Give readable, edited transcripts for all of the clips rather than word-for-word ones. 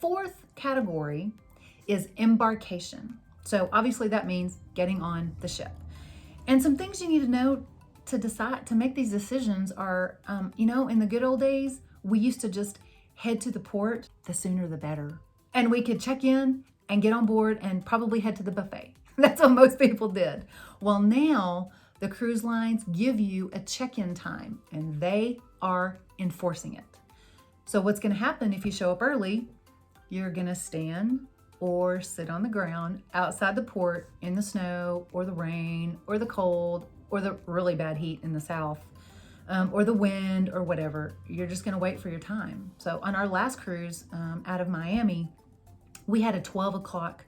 fourth category is embarkation. So obviously that means getting on the ship. And some things you need to know to decide to make these decisions are, in the good old days, we used to just head to the port, the sooner the better. And we could check in and get on board and probably head to the buffet. That's what most people did. Well, now the cruise lines give you a check-in time and they are enforcing it. So what's going to happen if you show up early, you're going to stand or sit on the ground outside the port in the snow or the rain or the cold or the really bad heat in the south, or the wind or whatever. You're just going to wait for your time. So on our last cruise out of Miami, we had a 12 o'clock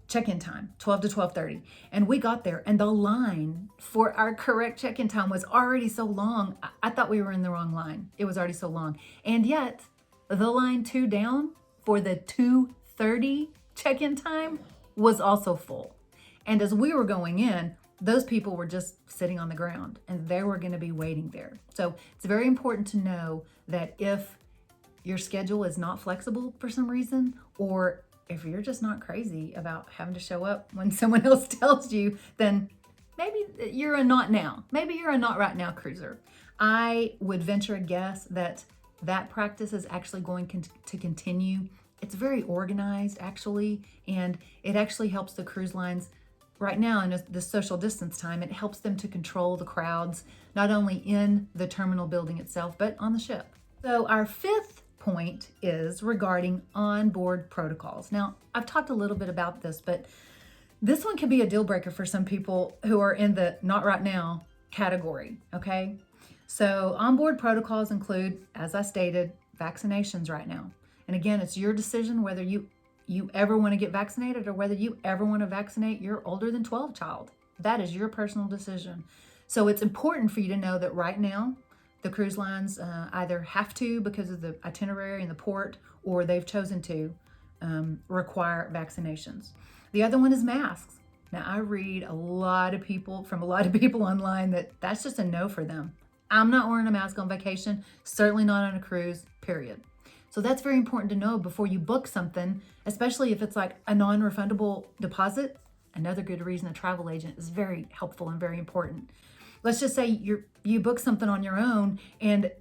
check-in time, 12 to 12:30. And we got there and the line for our correct check-in time was already so long. I thought we were in the wrong line. It was already so long. And yet the line 2 down for the 2:30 check-in time was also full. And as we were going in, those people were just sitting on the ground and they were going to be waiting there. So it's very important to know that if your schedule is not flexible for some reason, or if you're just not crazy about having to show up when someone else tells you, then maybe you're a not now. Maybe you're a not right now cruiser. I would venture a guess that that practice is actually going to continue. It's very organized actually, and it actually helps the cruise lines right now in the social distance time. It helps them to control the crowds, not only in the terminal building itself, but on the ship. So our fifth point is regarding onboard protocols. Now, I've talked a little bit about this, but this one can be a deal breaker for some people who are in the not right now category, okay? So onboard protocols include, as I stated, vaccinations right now. And again, it's your decision whether you ever want to get vaccinated or whether you ever want to vaccinate your older than 12 child. That is your personal decision. So it's important for you to know that right now, the cruise lines either have to because of the itinerary and the port, or they've chosen to require vaccinations. The other one is masks. Now, I read from a lot of people online that's just a no for them. I'm not wearing a mask on vacation, certainly not on a cruise, period. So that's very important to know before you book something, especially if it's like a non-refundable deposit. Another good reason a travel agent is very helpful and very important. Let's just say you book something on your own and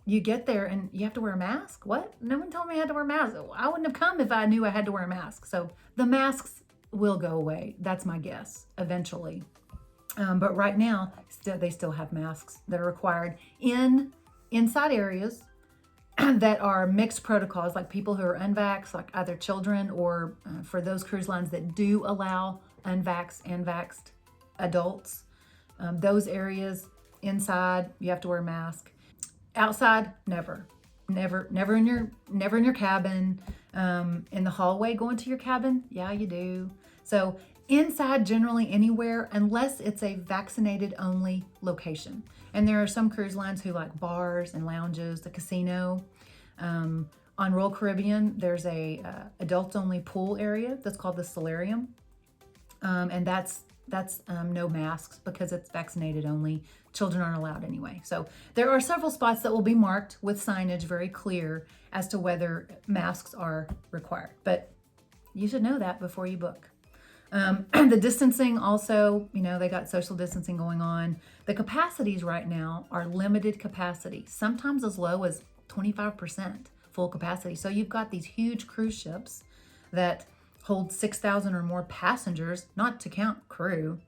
you get there and you have to wear a mask. What? No one told me I had to wear a mask. I wouldn't have come if I knew I had to wear a mask. So the masks will go away. That's my guess eventually. But right now, they still have masks that are required inside areas that are mixed protocols, like people who are unvaxxed, like either children or for those cruise lines that do allow unvaxxed and vaxxed adults. Those areas inside, you have to wear a mask. Outside, never in your cabin. In the hallway going to your cabin, yeah, you do. So inside, generally anywhere, unless it's a vaccinated only location. And there are some cruise lines who like bars and lounges, the casino. On Royal Caribbean, there's a adults only pool area that's called the solarium. And that's no masks because it's vaccinated only. Children aren't allowed anyway. So there are several spots that will be marked with signage very clear as to whether masks are required. But you should know that before you book. The distancing also, they got social distancing going on. The capacities right now are limited capacity, sometimes as low as 25% full capacity. So you've got these huge cruise ships that hold 6,000 or more passengers, not to count crew,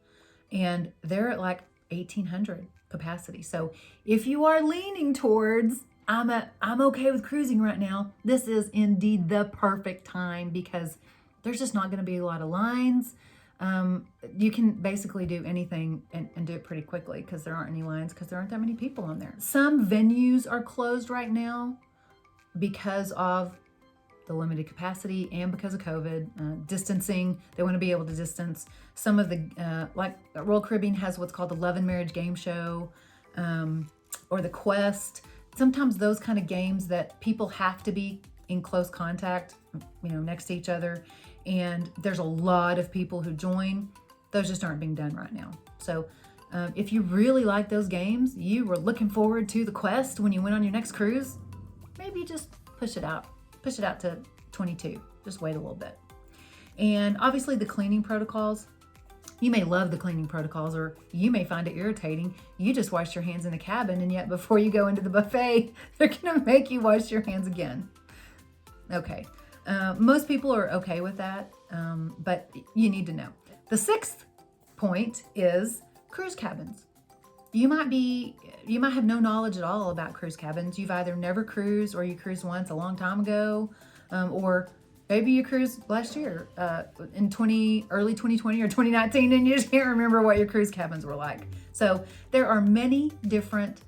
and they're at like 1,800 capacity. So if you are leaning towards, I'm okay with cruising right now, this is indeed the perfect time because there's just not going to be a lot of lines. You can basically do anything and do it pretty quickly because there aren't any lines because there aren't that many people on there. Some venues are closed right now because of the limited capacity and because of COVID, distancing. They want to be able to distance. Some of the, like Royal Caribbean has what's called the Love and Marriage Game Show, or the Quest. Sometimes those kind of games that people have to be in close contact, next to each other. And there's a lot of people who join. Those just aren't being done right now. So if you really like those games, you were looking forward to the Quest when you went on your next cruise, maybe just push it out to 22. Just wait a little bit. And obviously the cleaning protocols, you may love the cleaning protocols, or you may find it irritating. You just wash your hands in the cabin, and yet before you go into the buffet, they're gonna make you wash your hands again. Okay, most people are okay with that, but you need to know. The sixth point is cruise cabins. You might have no knowledge at all about cruise cabins. You've either never cruised, or you cruised once a long time ago, or maybe you cruised last year in early 2020 or 2019, and you just can't remember what your cruise cabins were like. So there are many different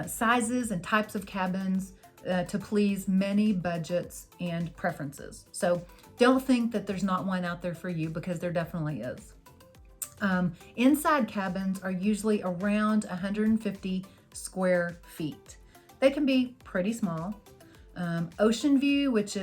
sizes and types of cabins to please many budgets and preferences. So don't think that there's not one out there for you, because there definitely is. Inside cabins are usually around 150 square feet. They can be pretty small. Ocean view, which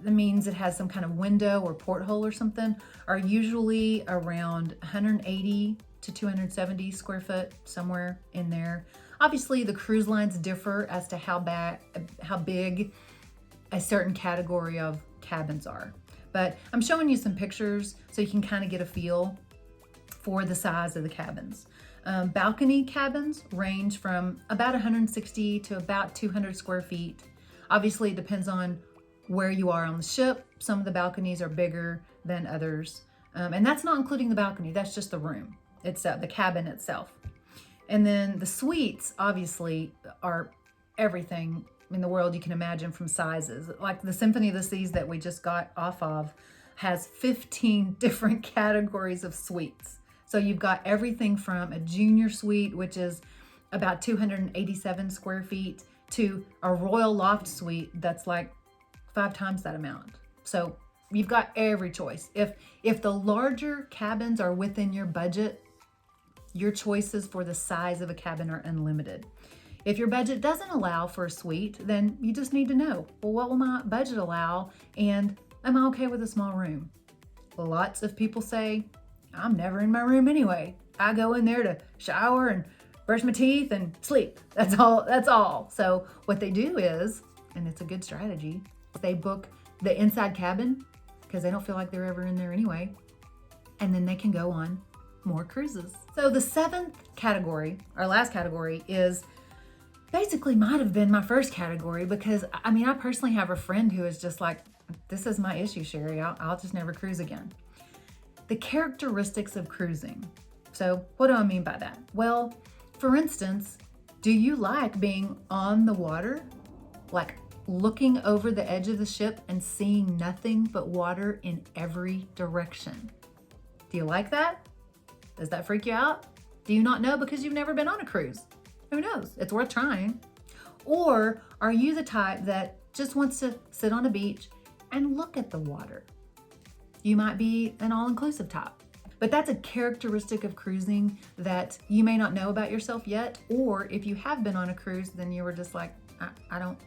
means it has some kind of window or porthole or something, are usually around 180 to 270 square foot, somewhere in there. Obviously, the cruise lines differ as to how big a certain category of cabins are. But I'm showing you some pictures so you can kind of get a feel for the size of the cabins. Balcony cabins range from about 160 to about 200 square feet. Obviously, it depends on where you are on the ship. Some of the balconies are bigger than others. And that's not including the balcony, that's just the room. It's the cabin itself. And then the suites, obviously, are everything in the world you can imagine from sizes. Like the Symphony of the Seas that we just got off of has 15 different categories of suites. So you've got everything from a junior suite, which is about 287 square feet, to a royal loft suite that's like 5 times that amount. So you've got every choice. If the larger cabins are within your budget, your choices for the size of a cabin are unlimited. If your budget doesn't allow for a suite, then you just need to know, well, what will my budget allow? And am I okay with a small room? Lots of people say, I'm never in my room anyway. I go in there to shower and brush my teeth and sleep. That's all. So what they do is, and it's a good strategy, they book the inside cabin because they don't feel like they're ever in there anyway. And then they can go on more cruises. So the seventh category, our last category, is basically might have been my first category, because I personally have a friend who is just like, this is my issue, Sherry. I'll just never cruise again. The characteristics of cruising. So what do I mean by that? Well, for instance, do you like being on the water? Like looking over the edge of the ship and seeing nothing but water in every direction? Do you like that? Does that freak you out? Do you not know because you've never been on a cruise? Who knows? It's worth trying. Or are you the type that just wants to sit on a beach and look at the water? You might be an all-inclusive type. But that's a characteristic of cruising that you may not know about yourself yet. Or if you have been on a cruise, then you were just like, I don't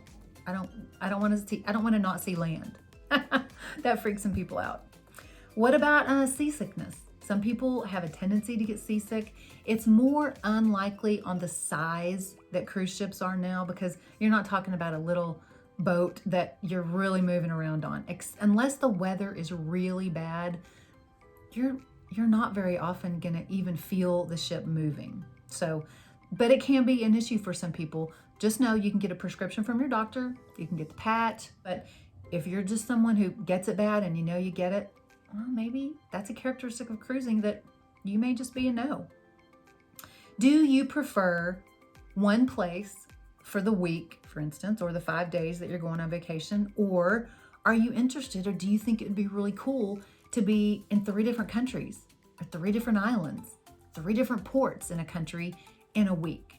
want to not see land. That freaks some people out. What about seasickness? Some people have a tendency to get seasick. It's more unlikely on the size that cruise ships are now, because you're not talking about a little boat that you're really moving around on. Unless the weather is really bad, you're not very often gonna even feel the ship moving. So, but it can be an issue for some people. Just know you can get a prescription from your doctor, you can get the patch, but if you're just someone who gets it bad and you know you get it, well, maybe that's a characteristic of cruising that you may just be a no. Do you prefer one place for the week, for instance, or the 5 days that you're going on vacation? Or are you interested, or do you think it would be really cool to be in 3 different countries, or 3 different islands, 3 different ports in a country in a week?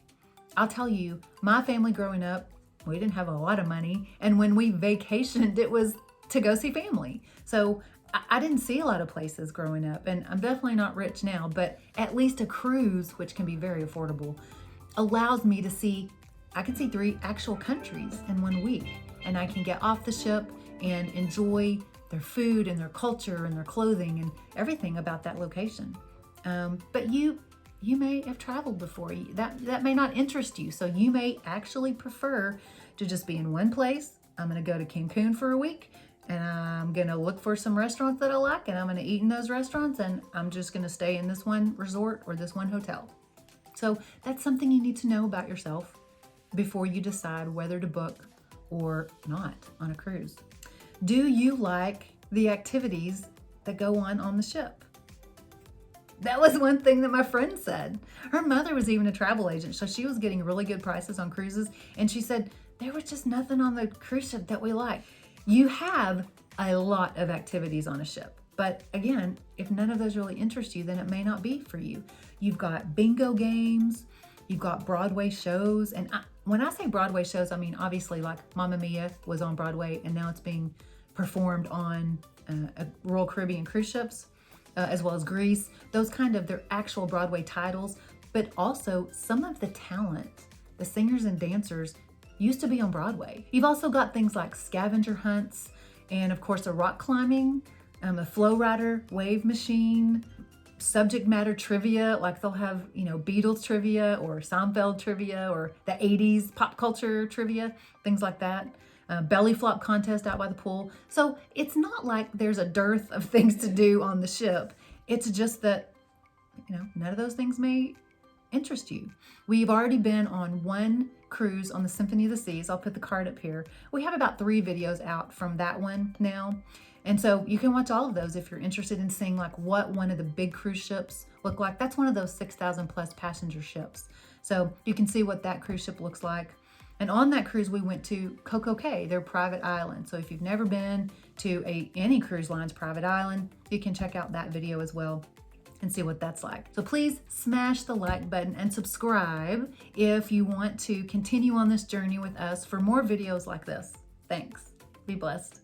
I'll tell you, my family growing up, we didn't have a lot of money. And when we vacationed, it was to go see family. So I didn't see a lot of places growing up, and I'm definitely not rich now, but at least a cruise, which can be very affordable, allows me to see, I can see 3 actual countries in 1 week, and I can get off the ship and enjoy their food and their culture and their clothing and everything about that location. But you may have traveled before. That may not interest you, so you may actually prefer to just be in one place. I'm gonna go to Cancun for a week, and I'm gonna look for some restaurants that I like, and I'm gonna eat in those restaurants, and I'm just gonna stay in this one resort or this one hotel. So that's something you need to know about yourself before you decide whether to book or not on a cruise. Do you like the activities that go on the ship? That was one thing that my friend said. Her mother was even a travel agent, so she was getting really good prices on cruises, and she said, there was just nothing on the cruise ship that we liked. You have a lot of activities on a ship, but again, if none of those really interest you, then it may not be for you. You've got bingo games, you've got Broadway shows, and when I say Broadway shows, I mean obviously like Mamma Mia was on Broadway, and now it's being performed on Royal Caribbean cruise ships, as well as Grease. Those kind of, they're actual Broadway titles, but also some of the talent, the singers and dancers, used to be on Broadway. You've also got things like scavenger hunts, and of course a rock climbing, a flow rider, wave machine, subject matter trivia, like they'll have, Beatles trivia or Seinfeld trivia or the 80s pop culture trivia, things like that. Belly flop contest out by the pool. So it's not like there's a dearth of things to do on the ship. It's just that, none of those things may interest you. We've already been on one cruise on the Symphony of the Seas. I'll put the card up here. We have about 3 videos out from that one now. And so you can watch all of those if you're interested in seeing like what one of the big cruise ships look like. That's one of those 6,000 plus passenger ships. So you can see what that cruise ship looks like. And on that cruise, we went to Coco Cay, their private island. So if you've never been to any cruise line's private island, you can check out that video as well and see what that's like. So please smash the like button and subscribe if you want to continue on this journey with us for more videos like this. Thanks. Be blessed.